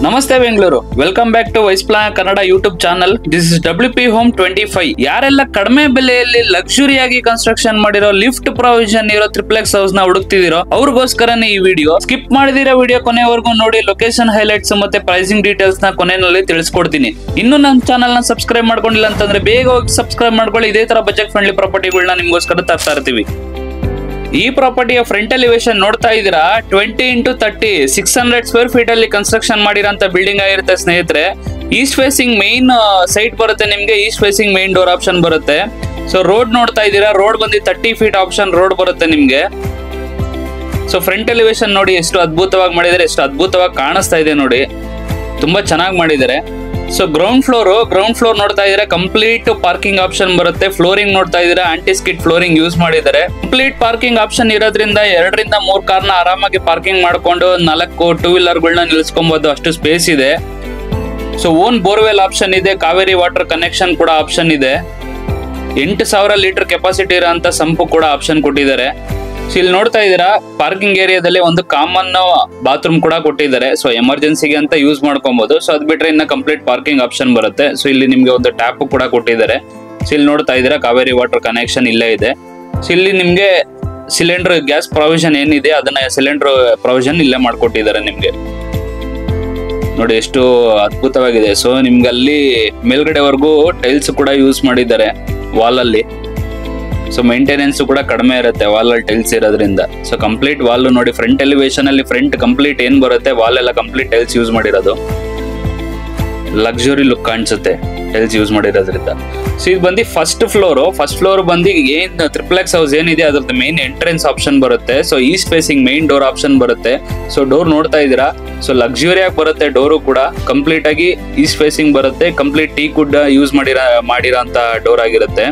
ನಮಸ್ತೆ Bengaluru, welcome back to ವೈಸ್ಪ್ಲಾ Kannada YouTube channel. This is WP Home 25. ಯಾರೆಲ್ಲ ಕಡಿಮೆ ಬೆಲೆಯಲ್ಲಿ ಲಕ್ಸುರಿಯಾಗಿ ಕನ್ಸ್ಟ್ರಕ್ಷನ್ ಮಾಡಿರೋ ಲಿಫ್ಟ್ ಪ್ರೊವಿಷನ್ ಇರೋ ಟ್ರಿಪ್ಲೆಕ್ಸ್ ಹೌಸ್ ನ ಹುಡುಕ್ತಿದಿರೋ ಅವ್ರಿಗೋಸ್ಕರನೇ ಈ ವಿಡಿಯೋ. ಸ್ಕಿಪ್ ಮಾಡಿದಿರೋ ವಿಡಿಯೋ ಕೊನೆವರೆಗೂ ನೋಡಿ. ಲೊಕೇಶನ್ ಹೈಲೈಟ್ಸ್ ಮತ್ತೆ ಪ್ರೈಸಿಂಗ್ ಡೀಟೇಲ್ಸ್ ನ ಕೊನೆಯಲ್ಲಿ ತಿಳಿಸ್ಕೊಡ್ತೀನಿ. ಇನ್ನು ನನ್ನ ಚಾನಲ್ ನ ಸಬ್ಸ್ಕ್ರೈಬ್ ಮಾಡ್ಕೊಂಡಿಲ್ಲ ಅಂತಂದ್ರೆ ಬೇಗ ಹೋಗಿ ಸಬ್ಸ್ಕ್ರೈಬ್ ಮಾಡ್ಕೊಳ್ಳಿ. ಇದೇ ತರ ಬಜೆಟ್ ಫ್ರೆಂಡ್ಲಿ ಪ್ರಾಪರ್ಟಿಗಳನ್ನ ನಿಮ್ಗೋಸ್ಕರ ತರ್ತಾ ಇರ್ತೀವಿ. ಈ ಪ್ರಾಪರ್ಟಿಯ ಫ್ರಂಟ್ ಎಲಿವೇಶನ್ ನೋಡ್ತಾ ಇದೀರಾ, 20 × 30 600 ಸ್ಕ್ವೇರ್ ಫೀಟ್ ಅಲ್ಲಿ ಕನ್ಸ್ಟ್ರಕ್ಷನ್ ಮಾಡಿರೋಂತ ಬಿಲ್ಡಿಂಗ್ ಆಗಿರುತ್ತೆ ಸ್ನೇಹಿತರೆ. ಈಸ್ಟ್ ಫೇಸಿಂಗ್ ಮೈನ್ ಸೈಟ್ ಬರುತ್ತೆ ನಿಮ್ಗೆ. East facing main door option ಬರುತ್ತೆ. ಸೊ ರೋಡ್ ನೋಡ್ತಾ ಇದೀರಾ, ರೋಡ್ ಬಂದು 30 ಫೀಟ್ ಆಪ್ಷನ್ ರೋಡ್ ಬರುತ್ತೆ ನಿಮ್ಗೆ. ಸೊ ಫ್ರಂಟ್ ಎಲಿವೇಶನ್ ನೋಡಿ ಎಷ್ಟು ಅದ್ಭುತವಾಗಿ ಮಾಡಿದ್ದಾರೆ, ಎಷ್ಟು ಅದ್ಭುತವಾಗಿ ಕಾಣಿಸ್ತಾ ಇದೆ ನೋಡಿ, ತುಂಬಾ ಚೆನ್ನಾಗಿ ಮಾಡಿದ್ದಾರೆ. ಸೊ ಗ್ರೌಂಡ್ ಫ್ಲೋರ್ ನೋಡ್ತಾ ಇದ್ರೆ ಕಂಪ್ಲೀಟ್ ಪಾರ್ಕಿಂಗ್ ಆಪ್ಷನ್ ಬರುತ್ತೆ. ಫ್ಲೋರಿಂಗ್ ನೋಡ್ತಾ ಇದ್ರೆ ಆಂಟಿ ಸ್ಕಿಡ್ ಫ್ಲೋರಿಂಗ್ ಯೂಸ್ ಮಾಡಿದ್ದಾರೆ. ಕಂಪ್ಲೀಟ್ ಪಾರ್ಕಿಂಗ್ ಆಪ್ಷನ್ ಇರೋದ್ರಿಂದ 2 ರಿಂದ 3 ಕಾರ್ನ ಆರಾಮಾಗಿ ಪಾರ್ಕಿಂಗ್ ಮಾಡ್ಕೊಂಡು 4 ಟೂ ವೀಲರ್ಗಳನ್ನ ನಿಲ್ಸ್ಕೊಬಹುದು, ಅಷ್ಟು ಸ್ಪೇಸ್ ಇದೆ. ಸೊ ಓನ್ ಬೋರ್ವೆಲ್ ಆಪ್ಷನ್ ಇದೆ. ಕಾವೇರಿ ವಾಟರ್ ಕನೆಕ್ಷನ್ ಕೂಡ ಆಪ್ಷನ್ ಇದೆ. 8000 ಲೀಟರ್ ಕೆಪಾಸಿಟಿ ಇರೋಂತ ಸಂಪು ಕೂಡ ಆಪ್ಷನ್ ಕೊಟ್ಟಿದ್ದಾರೆ. ಸೊ ಇಲ್ಲಿ ನೋಡ್ತಾ ಇದೀರಾ, ಪಾರ್ಕಿಂಗ್ ಏರಿಯಾದಲ್ಲಿ ಒಂದು ಕಾಮನ್ ಬಾತ್ರೂಮ್ ಕೂಡ ಕೊಟ್ಟಿದ್ದಾರೆ. ಸೊ ಎಮರ್ಜೆನ್ಸಿಗೆ ಅಂತ ಯೂಸ್ ಮಾಡ್ಕೊಬಹುದು. ಸೊ ಅದ್ ಬಿಟ್ರೆ ಇನ್ನ ಕಂಪ್ಲೀಟ್ ಪಾರ್ಕಿಂಗ್ ಆಪ್ಷನ್ ಬರುತ್ತೆ. ಸೊ ಇಲ್ಲಿ ನಿಮ್ಗೆ ಒಂದು ಟ್ಯಾಪ್ ಕೂಡ ಕೊಟ್ಟಿದ್ದಾರೆ. ಸೊ ಇಲ್ಲಿ ನೋಡ್ತಾ ಇದೀರಾ, ಕಾವೇರಿ ವಾಟರ್ ಕನೆಕ್ಷನ್ ಇಲ್ಲೇ ಇದೆ. ಸೊ ಇಲ್ಲಿ ನಿಮ್ಗೆ ಸಿಲಿಂಡರ್ ಗ್ಯಾಸ್ ಪ್ರೊವಿಷನ್ ಏನಿದೆ ಅದನ್ನ ಸಿಲಿಂಡರ್ ಪ್ರೊವಿಷನ್ ಇಲ್ಲೇ ಮಾಡ್ಕೊಟ್ಟಿದ್ದಾರೆ ನಿಮ್ಗೆ. ನೋಡಿ ಎಷ್ಟು ಅದ್ಭುತವಾಗಿದೆ. ಸೊ ನಿಮ್ಗೆ ಅಲ್ಲಿ ಮೇಲ್ಗಡೆವರೆಗೂ ಟೈಲ್ಸ್ ಕೂಡ ಯೂಸ್ ಮಾಡಿದ್ದಾರೆ ವಾಲ್ ಅಲ್ಲಿ. ಸೊ ಮೇಂಟೆನೆನ್ಸ್ ಕೂಡ ಕಡಿಮೆ ಇರುತ್ತೆ ವಾಲ್ ಅಲ್ಲಿ ಟೈಲ್ಸ್ ಇರೋದ್ರಿಂದ. ಸೊ ಕಂಪ್ಲೀಟ್ ವಾಲ್ ನೋಡಿ, ಫ್ರಂಟ್ ಎಲಿವೇಶನ್ ಅಲ್ಲಿ ಫ್ರಂಟ್ ಕಂಪ್ಲೀಟ್ ಏನ್ ಬರುತ್ತೆ ವಾಲ್ ಎಲ್ಲ ಕಂಪ್ಲೀಟ್ ಟೈಲ್ಸ್ ಯೂಸ್ ಮಾಡಿರೋದು. ಲಕ್ಸುರಿ ಲುಕ್ ಕಾಣಿಸುತ್ತೆ ಟೈಲ್ಸ್ ಯೂಸ್ ಮಾಡಿರೋದ್ರಿಂದ. ಸೊ ಇದು ಬಂದು ಫಸ್ಟ್ ಫ್ಲೋರ್ ಬಂದು ಏನ್ ಟ್ರಿಪ್ಲೆಕ್ಸ್ ಹೌಸ್ ಏನಿದೆ ಅದ್ರದ್ದು ಮೇನ್ ಎಂಟ್ರೆನ್ಸ್ ಆಪ್ಷನ್ ಬರುತ್ತೆ. So East facing main door option ಬರುತ್ತೆ. ಸೊ ಡೋರ್ ನೋಡ್ತಾ ಇದೀರಾ, ಸೊ ಲಕ್ಸುರಿಯಾಗಿ ಬರುತ್ತೆ. ಡೋರು ಕೂಡ ಕಂಪ್ಲೀಟ್ ಆಗಿ ಈಸ್ಟ್ ಫೇಸಿಂಗ್ ಬರುತ್ತೆ. ಕಂಪ್ಲೀಟ್ ಟೀ ಕುಡ್ ಯೂಸ್ ಮಾಡಿರೋ ಅಂತ ಡೋರ್ ಆಗಿರುತ್ತೆ.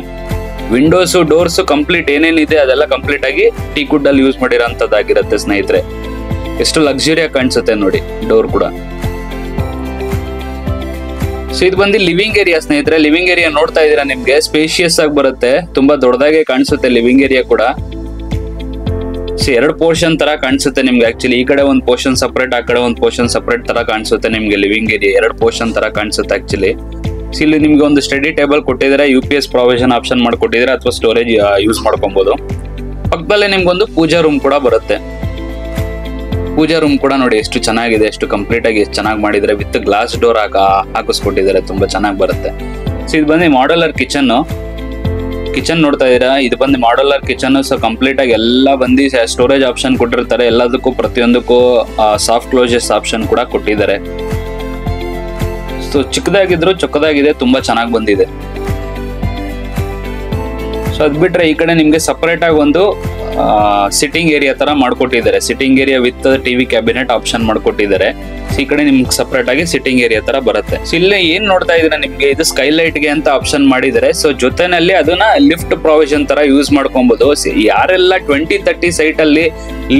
ವಿಂಡೋಸ್ ಡೋರ್ಸ್ ಕಂಪ್ಲೀಟ್ ಏನೇನಿದೆ ಅದೆಲ್ಲ ಕಂಪ್ಲೀಟ್ ಆಗಿ ಟೀ ಕುಡ್ ಅಲ್ಲಿ ಯೂಸ್ ಮಾಡಿರೋಂಥದ್ದಾಗಿರುತ್ತೆ ಸ್ನೇಹಿತರೆ. ಎಷ್ಟು ಲಕ್ಸುರಿಯಾಗಿ ಕಾಣಿಸುತ್ತೆ ನೋಡಿ ಡೋರ್ ಕೂಡ. ಸೊ ಇದು ಬಂದು ಲಿವಿಂಗ್ ಏರಿಯಾ ಸ್ನೇಹಿತರೆ. ಲಿವಿಂಗ್ ಏರಿಯಾ ನೋಡ್ತಾ ಇದೀರಾ, ನಿಮ್ಗೆ ಸ್ಪೇಷಿಯಸ್ ಆಗಿ ಬರುತ್ತೆ, ತುಂಬಾ ದೊಡ್ಡದಾಗೆ ಕಾಣಿಸುತ್ತೆ ಲಿವಿಂಗ್ ಏರಿಯಾ ಕೂಡ. ಸೊ 2 ಪೋರ್ಷನ್ ತರ ಕಾಣಿಸುತ್ತೆ ನಿಮ್ಗೆ. ಆಕ್ಚುಲಿ ಈ ಕಡೆ ಒಂದು ಪೋರ್ಷನ್ ಸಪರೇಟ್, ಆ ಕಡೆ ಒಂದು ಪೋರ್ಷನ್ ಸಪರೇಟ್ ತರ ಕಾಣಿಸುತ್ತೆ ನಿಮ್ಗೆ. ಲಿವಿಂಗ್ ಏರಿಯಾ 2 ಪೋರ್ಷನ್ ತರ ಕಾಣಿಸುತ್ತೆ ಆಕ್ಚುಲಿ. ಇಲ್ಲಿ ನಿಮ್ಗೆ ಒಂದು ಸ್ಟಡಿ ಟೇಬಲ್ ಕೊಟ್ಟಿದ್ದಾರೆ, UPS ಪ್ರಾವಿಷನ್ ಆಪ್ಷನ್ ಮಾಡ್ಕೊಟ್ಟಿದ್ದಾರೆ, ಅಥವಾ ಸ್ಟೋರೇಜ್ ಯೂಸ್ ಮಾಡ್ಕೊಬಹುದು. ಪಕ್ಕದಲ್ಲೇ ನಿಮ್ಗೊಂದು ಪೂಜಾ ರೂಮ್ ಕೂಡ ಬರುತ್ತೆ. ಪೂಜಾ ರೂಮ್ ಕೂಡ ನೋಡಿ ಎಷ್ಟು ಚೆನ್ನಾಗಿದೆ, ಎಷ್ಟು ಕಂಪ್ಲೀಟ್ ಆಗಿ ಎಷ್ಟು ಚೆನ್ನಾಗಿ ಮಾಡಿದ್ರೆ. ವಿತ್ ಗ್ಲಾಸ್ ಡೋರ್ ಹಾಕಿಸ್ಕೊಟ್ಟಿದ್ದಾರೆ, ತುಂಬಾ ಚೆನ್ನಾಗಿ ಬರುತ್ತೆ. ಸೊ ಇದು ಬಂದು ಮಾಡ್ಯುಲರ್ ಕಿಚನ್ ನೋಡ್ತಾ ಇದೀರಾ, ಇದು ಬಂದು ಮಾಡ್ಯುಲರ್ ಕಿಚನ್. ಸೊ ಕಂಪ್ಲೀಟ್ ಆಗಿ ಎಲ್ಲ ಬಂದು ಸ್ಟೋರೇಜ್ ಆಪ್ಷನ್ ಕೊಟ್ಟಿರ್ತಾರೆ. ಎಲ್ಲದಕ್ಕೂ ಪ್ರತಿಯೊಂದಕ್ಕೂ ಸಾಫ್ಟ್ ಕ್ಲೋಸಸ್ ಆಪ್ಷನ್ ಕೂಡ ಕೊಟ್ಟಿದ್ದಾರೆ. ಸೊ ಚಿಕ್ಕದಾಗಿದ್ರು ಚೊಕ್ಕದಾಗಿದೆ, ತುಂಬಾ ಚೆನ್ನಾಗಿ ಬಂದಿದೆ. ಸೊ ಅದ್ ಬಿಟ್ರೆ ಈ ಕಡೆ ನಿಮ್ಗೆ ಸಪರೇಟ್ ಆಗಿ ಒಂದು ಸಿಟ್ಟಿಂಗ್ ಏರಿಯಾ ತರ ಮಾಡ್ಕೊಟ್ಟಿದ್ದಾರೆ. Sitting area with TV cabinet option ಮಾಡ್ಕೊಟ್ಟಿದ್ದಾರೆ. ಈ ಕಡೆ ನಿಮ್ಗೆ ಸಪರೇಟ್ ಆಗಿ ಸಿಟ್ಟಿಂಗ್ ಏರಿಯಾ ತರ ಬರುತ್ತೆ. ಸೊ ಇಲ್ಲೇ ಏನ್ ನೋಡ್ತಾ ಇದೀರಾ, ನಿಮ್ಗೆ ಇದು ಸ್ಕೈಲೈಟ್ ಗೆ ಅಂತ ಆಪ್ಷನ್ ಮಾಡಿದ್ದಾರೆ. ಸೊ ಜೊತೆನಲ್ಲಿ ಅದನ್ನ ಲಿಫ್ಟ್ ಪ್ರೊವಿಷನ್ ತರ ಯೂಸ್ ಮಾಡ್ಕೊಬಹುದು. ಯಾರೆಲ್ಲ 20-30 ಸೈಟ್ ಅಲ್ಲಿ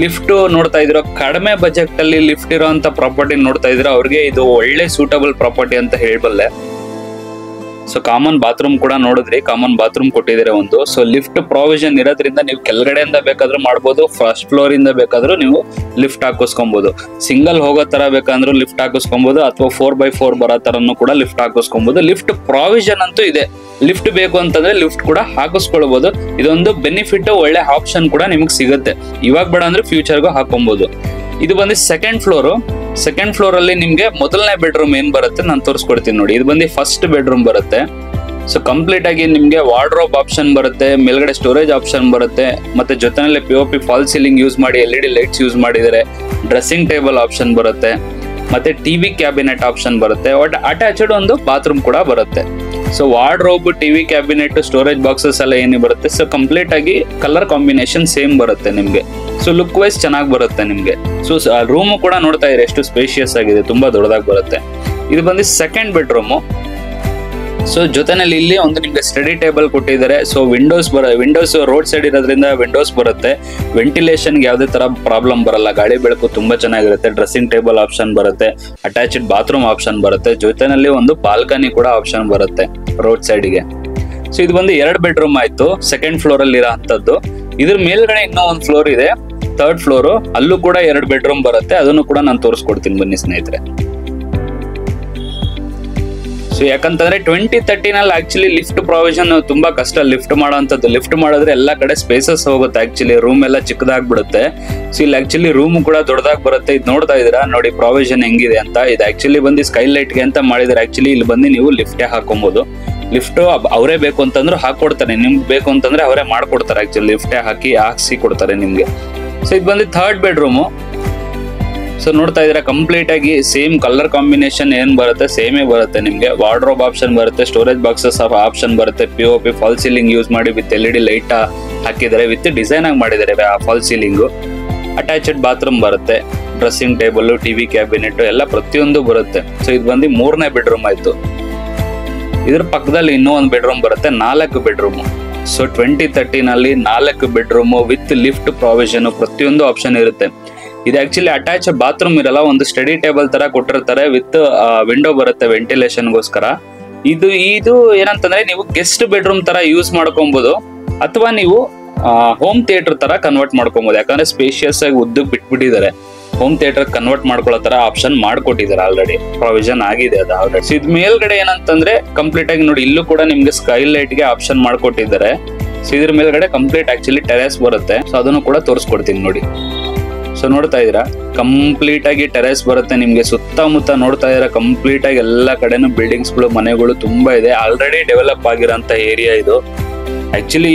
ಲಿಫ್ಟ್ ನೋಡ್ತಾ ಇದ್ರೋ, ಕಡಿಮೆ ಬಜೆಟ್ ಅಲ್ಲಿ ಲಿಫ್ಟ್ ಇರೋಂತ ಪ್ರಾಪರ್ಟಿ ನೋಡ್ತಾ ಇದ್ರೆ ಅವ್ರಿಗೆ ಇದು ಒಳ್ಳೆ ಸೂಟಬಲ್ ಪ್ರಾಪರ್ಟಿ ಅಂತ ಹೇಳಬಲ್ಲೆ. ಸೊ ಕಾಮನ್ ಬಾತ್ರೂಮ್ ಕೂಡ ನೋಡಿದ್ರಿ, ಕಾಮನ್ ಬಾತ್ರೂಮ್ ಕೊಟ್ಟಿದ್ದಾರೆ ಒಂದು. ಸೊ ಲಿಫ್ಟ್ ಪ್ರೊವಿಷನ್ ಇರೋದ್ರಿಂದ ನೀವು ಕೆಳಗಡೆಯಿಂದ ಬೇಕಾದ್ರೂ ಮಾಡ್ಬೋದು, ಫಸ್ಟ್ ಫ್ಲೋರ್ ಇಂದ ಬೇಕಾದ್ರೂ ನೀವು ಲಿಫ್ಟ್ ಹಾಕಿಸ್ಕೊಬಹುದು. ಸಿಂಗಲ್ ಹೋಗೋ ತರ ಬೇಕಂದ್ರೂ ಲಿಫ್ಟ್ ಹಾಕಿಸ್ಕೊಬಹುದು, ಅಥವಾ 4x4 ಬರೋ ತರನು ಕೂಡ ಲಿಫ್ಟ್ ಹಾಕಿಸ್ಕೊಬಹುದು. ಲಿಫ್ಟ್ ಪ್ರೊವಿಷನ್ ಅಂತೂ ಇದೆ. ಲಿಫ್ಟ್ ಬೇಕು ಅಂತಂದ್ರೆ ಲಿಫ್ಟ್ ಕೂಡ ಹಾಕಿಸ್ಕೊಳ್ಬಹುದು. ಇದೊಂದು ಬೆನಿಫಿಟ್, ಒಳ್ಳೆ ಆಪ್ಷನ್ ಕೂಡ ನಿಮ್ಗೆ ಸಿಗುತ್ತೆ. ಇವಾಗ ಬೇಡ ಅಂದ್ರೆ ಫ್ಯೂಚರ್ಗೂ ಹಾಕೊಬಹುದು. ಇದು ಬಂದು ಸೆಕೆಂಡ್ ಫ್ಲೋರ್ ಅಲ್ಲಿ ನಿಮ್ಗೆ ಮೊದಲನೇ ಬೆಡ್ರೂಮ್ ಏನ್ ಬರುತ್ತೆ ನಾನು ತೋರಿಸ್ಕೊಡ್ತೀನಿ ನೋಡಿ. ಇದು ಬಂದು ಫಸ್ಟ್ ಬೆಡ್ರೂಮ್ ಬರುತ್ತೆ. ಸೊ ಕಂಪ್ಲೀಟ್ ಆಗಿ ನಿಮ್ಗೆ ವಾರ್ಡ್ರೋಬ್ ಆಪ್ಷನ್ ಬರುತ್ತೆ, ಮೇಲ್ಗಡೆ ಸ್ಟೋರೇಜ್ ಆಪ್ಷನ್ ಬರುತ್ತೆ, ಮತ್ತೆ ಜೊತೆನಲ್ಲಿ POP ಫಾಲ್ ಸೀಲಿಂಗ್ ಯೂಸ್ ಮಾಡಿ LED ಲೈಟ್ಸ್ ಯೂಸ್ ಮಾಡಿದ್ದಾರೆ. ಡ್ರೆಸ್ಸಿಂಗ್ ಟೇಬಲ್ ಆಪ್ಷನ್ ಬರುತ್ತೆ, ಮತ್ತೆ ಟಿವಿ ಕ್ಯಾಬಿನೆಟ್ ಆಪ್ಷನ್ ಬರುತ್ತೆ. ಅಟ್ಯಾಚ್ಡ್ ಒಂದು ಬಾತ್ರೂಮ್ ಕೂಡ ಬರುತ್ತೆ. So wardrobe, TV cabinet, storage boxes ಎಲ್ಲ ಏನೇ ಬರುತ್ತೆ. ಸೊ ಕಂಪ್ಲೀಟ್ ಆಗಿ ಕಲರ್ ಕಾಂಬಿನೇಷನ್ ಸೇಮ್ ಬರುತ್ತೆ ನಿಮ್ಗೆ. ಸೊ ಲುಕ್ ವೈಸ್ ಚೆನ್ನಾಗಿ ಬರುತ್ತೆ ನಿಮ್ಗೆ. ಸೊ ರೂಮ್ ಕೂಡ ನೋಡ್ತಾ ಇದ್ರೆ ಎಷ್ಟು ಸ್ಪೇಷಿಯಸ್ ಆಗಿದೆ, ತುಂಬಾ ದೊಡ್ಡದಾಗಿ ಬರುತ್ತೆ. ಇದು ಬಂದು ಸೆಕೆಂಡ್ ಬೆಡ್ರೂಮ್. ಸೊ ಜೊತೆನಲ್ಲಿ ಇಲ್ಲಿ ಒಂದು ನಿಮ್ಗೆ ಸ್ಟಡಿ ಟೇಬಲ್ ಕೊಟ್ಟಿದ್ದಾರೆ. ಸೊ ವಿಂಡೋಸ್ ರೋಡ್ ಸೈಡ್ ಇರೋದ್ರಿಂದ ವಿಂಡೋಸ್ ಬರುತ್ತೆ. ವೆಂಟಿಲೇಷನ್ ಯಾವುದೇ ತರ ಪ್ರಾಬ್ಲಮ್ ಬರಲ್ಲ, ಗಾಳಿ ಬೆಳಕು ತುಂಬಾ ಚೆನ್ನಾಗಿರುತ್ತೆ. ಡ್ರೆಸ್ಸಿಂಗ್ ಟೇಬಲ್ ಆಪ್ಷನ್ ಬರುತ್ತೆ, ಅಟ್ಯಾಚ್ಡ್ ಬಾತ್ರೂಮ್ ಆಪ್ಷನ್ ಬರುತ್ತೆ, ಜೊತೆನಲ್ಲಿ ಒಂದು ಬಾಲ್ಕನಿ ಕೂಡ ಆಪ್ಷನ್ ಬರುತ್ತೆ ರೋಡ್ ಸೈಡ್ಗೆ. ಸೊ ಇದು ಬಂದು 2 ಬೆಡ್ರೂಮ್ ಆಯ್ತು ಸೆಕೆಂಡ್ ಫ್ಲೋರ್ ಅಲ್ಲಿ ಇರೋ ಅಂತದ್ದು. ಇದ್ರ ಮೇಲ್ಗಡೆ ಇನ್ನೂ ಒಂದು ಫ್ಲೋರ್ ಇದೆ, ಥರ್ಡ್ ಫ್ಲೋರ್, ಅಲ್ಲೂ ಕೂಡ 2 ಬೆಡ್ರೂಮ್ ಬರುತ್ತೆ. ಅದನ್ನು ಕೂಡ ನಾನು ತೋರಿಸ್ಕೊಡ್ತೀನಿ ಬನ್ನಿ ಸ್ನೇಹಿತರೆ. ಸೊ ಯಾಕಂತಂದ್ರೆ 2013 ಆಕ್ಚುಲಿ ಲಿಫ್ಟ್ ಪ್ರಾವಿಷನ್ ತುಂಬಾ ಕಷ್ಟ ಲಿಫ್ಟ್ ಮಾಡೋಂಥದ್ದು. ಲಿಫ್ಟ್ ಮಾಡಿದ್ರೆ ಎಲ್ಲಾ ಕಡೆ ಸ್ಪೇಸಸ್ ಹೋಗುತ್ತೆ, ಆಕ್ಚುಲಿ ರೂಮ್ ಎಲ್ಲ ಚಿಕ್ಕದಾಗ್ಬಿಡುತ್ತೆ. ಸೊ ಇಲ್ಲಿ ಆಕ್ಚುಲಿ ರೂಮ್ ಕೂಡ ದೊಡ್ಡದಾಗಿ ಬರುತ್ತೆ. ಇದು ನೋಡ್ತಾ ಇದೀರಾ ನೋಡಿ ಪ್ರಾವಿಷನ್ ಹೆಂಗಿದೆ ಅಂತ. ಇದು ಆಕ್ಚುಲಿ ಬಂದು ಸ್ಕೈಲೈಟ್ ಗೆ ಅಂತ ಮಾಡಿದ್ರೆ, ಆಕ್ಚುಲಿ ಇಲ್ಲಿ ಬಂದು ನೀವು ಲಿಫ್ಟ್ ಹಾಕೊಬಹುದು. ಲಿಫ್ಟ್ ಅವರೇ ಬೇಕು ಅಂತಂದ್ರೆ ಹಾಕೊಡ್ತಾರೆ, ನಿಮ್ಗೆ ಬೇಕು ಅಂತಂದ್ರೆ ಅವರೇ ಮಾಡ್ಕೊಡ್ತಾರೆ. ಆಕ್ಚುಲಿ ಲಿಫ್ಟ್ ಹಾಕ್ಸಿ ಕೊಡ್ತಾರೆ ನಿಮ್ಗೆ. ಸೊ ಇದು ಬಂದು 3rd ಬೆಡ್ರೂಮು. ಸೊ ನೋಡ್ತಾ ಇದ್ರೆ ಕಂಪ್ಲೀಟ್ ಆಗಿ ಸೇಮ್ ಕಲರ್ ಕಾಂಬಿನೇಷನ್ ಏನ್ ಬರುತ್ತೆ ಸೇಮೇ ಬರುತ್ತೆ ನಿಮ್ಗೆ. ವಾರ್ಡ್ರೋಬ್ ಆಪ್ಷನ್ ಬರುತ್ತೆ, ಸ್ಟೋರೇಜ್ ಬಾಕ್ಸಸ್ ಆಪ್ಷನ್ ಬರುತ್ತೆ, POP ಫಾಲ್ ಸೀಲಿಂಗ್ ಯೂಸ್ ಮಾಡಿ ವಿತ್ LED ಲೈಟ್ ಹಾಕಿದ್ದಾರೆ, ವಿತ್ ಡಿಸೈನ್ ಆಗಿ ಮಾಡಿದ್ದಾರೆ ಫಾಲ್ ಸೀಲಿಂಗ್. ಅಟ್ಯಾಚ್ಡ್ ಬಾತ್ರೂಮ್ ಬರುತ್ತೆ, ಡ್ರೆಸ್ಸಿಂಗ್ ಟೇಬಲ್, TV ಕ್ಯಾಬಿನೆಟ್ ಎಲ್ಲ ಪ್ರತಿಯೊಂದು ಬರುತ್ತೆ. ಸೊ ಇದು ಬಂದು 3ನೇ ಬೆಡ್ರೂಮ್ ಆಯ್ತು. ಇದ್ರ ಪಕ್ಕದಲ್ಲಿ ಇನ್ನೂ ಒಂದು ಬೆಡ್ರೂಮ್ ಬರುತ್ತೆ, 4 bedroom. So 2013 4 bedroom with lift provision ಪ್ರತಿಯೊಂದು ಆಪ್ಷನ್ ಇರುತ್ತೆ. ಇದು ಆಕ್ಚುಲಿ ಅಟ್ಯಾಚ್ ಬಾತ್ರೂಮ್ ಇರಲ್ಲ, ಒಂದು ಸ್ಟಡಿ ಟೇಬಲ್ ತರ ಕೊಟ್ಟಿರ್ತಾರೆ, ವಿತ್ ವಿಂಡೋ ಬರುತ್ತೆ ವೆಂಟಿಲೇಷನ್ಗೋಸ್ಕರ. ಇದು ಏನಂತಂದ್ರೆ ನೀವು ಗೆಸ್ಟ್ ಬೆಡ್ರೂಮ್ ತರ ಯೂಸ್ ಮಾಡ್ಕೊಬಹುದು, ಅಥವಾ ನೀವು ಹೋಮ್ ಥಿಯೇಟರ್ ತರ ಕನ್ವರ್ಟ್ ಮಾಡ್ಕೊಬಹುದು. ಯಾಕಂದ್ರೆ ಸ್ಪೇಷಿಯಸ್ ಆಗಿ ಉದ್ದಕ್ಕೆ ಬಿಟ್ಬಿಟ್ಟಿದ್ದಾರೆ, ಹೋಮ್ ಥಿಯೇಟರ್ ಕನ್ವರ್ಟ್ ಮಾಡ್ಕೊಳ್ಳೋ ತರ ಆಪ್ಷನ್ ಮಾಡ್ಕೊಟ್ಟಿದ್ದಾರೆ, ಆಲ್ರೆಡಿ ಪ್ರಾವಿಷನ್ ಆಗಿದೆ ಅದು ಆಲ್ರೆಡಿ. ಸೊ ಇದ್ ಮೇಲ್ಗಡೆ ಏನಂತಂದ್ರೆ ಕಂಪ್ಲೀಟ್ ಆಗಿ ನೋಡಿ, ಇಲ್ಲೂ ಕೂಡ ನಿಮ್ಗೆ ಸ್ಕೈಲೈಟ್ ಗೆ ಆಪ್ಷನ್ ಮಾಡ್ಕೊಟ್ಟಿದ್ದಾರೆ. ಸೊ ಇದ್ರ ಮೇಲ್ಗಡೆ ಕಂಪ್ಲೀಟ್ ಆಕ್ಚುಲಿ ಟೆರೆಸ್ ಬರುತ್ತೆ. ಸೊ ಅದನ್ನು ಕೂಡ ತೋರಿಸ್ಕೊಡ್ತೀನಿ ನೋಡಿ. ಸೊ ನೋಡ್ತಾ ಇದೀರಾ ಕಂಪ್ಲೀಟ್ ಆಗಿ ಟೆರೆಸ್ ಬರುತ್ತೆ ನಿಮ್ಗೆ. ಸುತ್ತಮುತ್ತ ನೋಡ್ತಾ ಇದೀರಾ ಕಂಪ್ಲೀಟ್ ಆಗಿ ಎಲ್ಲಾ ಕಡೆನೂ ಬಿಲ್ಡಿಂಗ್ಸ್ ಗಳು, ಮನೆಗಳು ತುಂಬಾ ಇದೆ. ಆಲ್ರೆಡಿ ಡೆವಲಪ್ ಆಗಿರೋಂತ ಏರಿಯಾ ಇದು. ಆಕ್ಚುಲಿ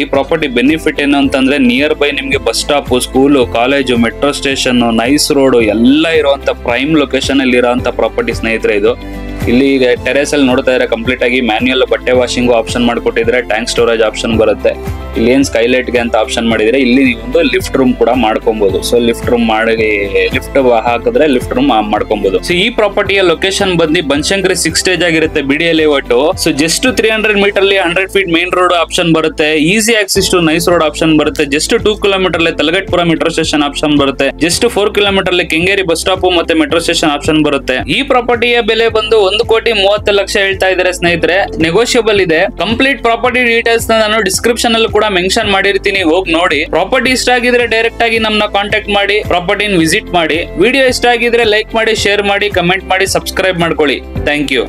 ಈ ಪ್ರಾಪರ್ಟಿ ಬೆನಿಫಿಟ್ ಏನು ಅಂತಂದ್ರೆ, ನಿಯರ್ ಬೈ ನಿಮ್ಗೆ bus stop, school, college, metro station, nice road ಎಲ್ಲ ಇರುವಂತ ಪ್ರೈಮ್ ಲೊಕೇಶನ್ ಅಲ್ಲಿ ಇರುವಂತ ಪ್ರಾಪರ್ಟಿ ಸ್ನೇಹಿತರೆ ಇದು. ಇಲ್ಲಿ ಟೆರೆಸ್ ಅಲ್ಲಿ ನೋಡ್ತಾ ಇದ್ರೆ ಕಂಪ್ಲೀಟ್ ಆಗಿ ಮ್ಯಾನ್ಯುಯಲ್ ಬಟ್ಟೆ ವಾಷಿಂಗ್ ಆಪ್ಷನ್ ಮಾಡ್ಕೊಟ್ಟಿದ್ರೆ, ಟ್ಯಾಂಕ್ ಸ್ಟೋರೇಜ್ ಆಪ್ಷನ್ ಬರುತ್ತೆ. ಇಲ್ಲಿ ಏನ್ ಸ್ಕೈಲೈಟ್ ಗೆ ಅಂತ ಆಪ್ಷನ್ ಮಾಡಿದ್ರೆ, ಇಲ್ಲಿ ಒಂದು ಲಿಫ್ಟ್ ರೂಮ್ ಕೂಡ ಮಾಡ್ಕೊಬಹುದು. ಸೊ ಲಿಫ್ಟ್ ರೂಮ್ ಲಿಫ್ಟ್ ಹಾಕಿದ್ರೆ ಲಿಫ್ಟ್ ರೂಮ್ ಮಾಡ್ಕೊಬಹುದು. ಸೊ ಈ ಪ್ರಾಪರ್ಟಿಯ ಲೊಕೇಶನ್ ಬಂದು ಬನಶಂಕರಿ 6 ಸ್ಟೇಜ್ ಆಗಿರುತ್ತೆ, BDA layout. So just 300 metre ಅಲ್ಲಿ 100 ಫೀಟ್ ಮೇನ್ ರೋಡ್ ಆಪ್ಷನ್ ಬರುತ್ತೆ, easy access to nice road option ಬರುತ್ತೆ. ಜಸ್ಟ್ 2 ಕಿಲೋಮೀಟರ್ ಅಲ್ಲಿ ತಲಗಟ್ಪುರ ಮೆಟ್ರೋ ಸ್ಟೇಷನ್ ಆಪ್ಷನ್ ಬರುತ್ತೆ. ಜಸ್ಟ್ 4 ಕಿಲೋಮೀಟರ್ ಅಲ್ಲಿ ಕೆಂಗೇರಿ ಬಸ್ ಸ್ಟಾಪ್ ಮತ್ತೆ ಮೆಟ್ರೋ ಸ್ಟೇಷನ್ ಆಪ್ಷನ್ ಬರುತ್ತೆ. ಈ ಪ್ರಾಪರ್ಟಿಯ ಬೆಲೆ ಬಂದು 1,30,00,000 ಹೇಳ್ತಾ ಇದ್ದಾರೆ ಸ್ನೇಹಿತರೆ, ನೆಗೋಷಿಯಬಲ್ ಇದೆ. ಕಂಪ್ಲೀಟ್ ಪ್ರಾಪರ್ಟಿ ಡೀಟೇಲ್ಸ್ ನಾನು ಡಿಸ್ಕ್ರಿಪ್ಷನ್ ಅಲ್ಲಿ ಕೂಡ ಮೆನ್ಷನ್ ಮಾಡಿರ್ತೀನಿ, ಹೋಗಿ ನೋಡಿ. ಪ್ರಾಪರ್ಟಿ ಇಷ್ಟ ಆಗಿದ್ರೆ ಡೈರೆಕ್ಟ್ ಆಗಿ ನಮ್ಮನ್ನ ಕಾಂಟ್ಯಾಕ್ಟ್ ಮಾಡಿ, ಪ್ರಾಪರ್ಟಿನ ವಿಸಿಟ್ ಮಾಡಿ. ವಿಡಿಯೋ ಇಷ್ಟ ಆಗಿದ್ರೆ ಲೈಕ್ ಮಾಡಿ, ಶೇರ್ ಮಾಡಿ, ಕಮೆಂಟ್ ಮಾಡಿ, ಸಬ್ಸ್ಕ್ರೈಬ್ ಮಾಡ್ಕೊಳ್ಳಿ. Thank you.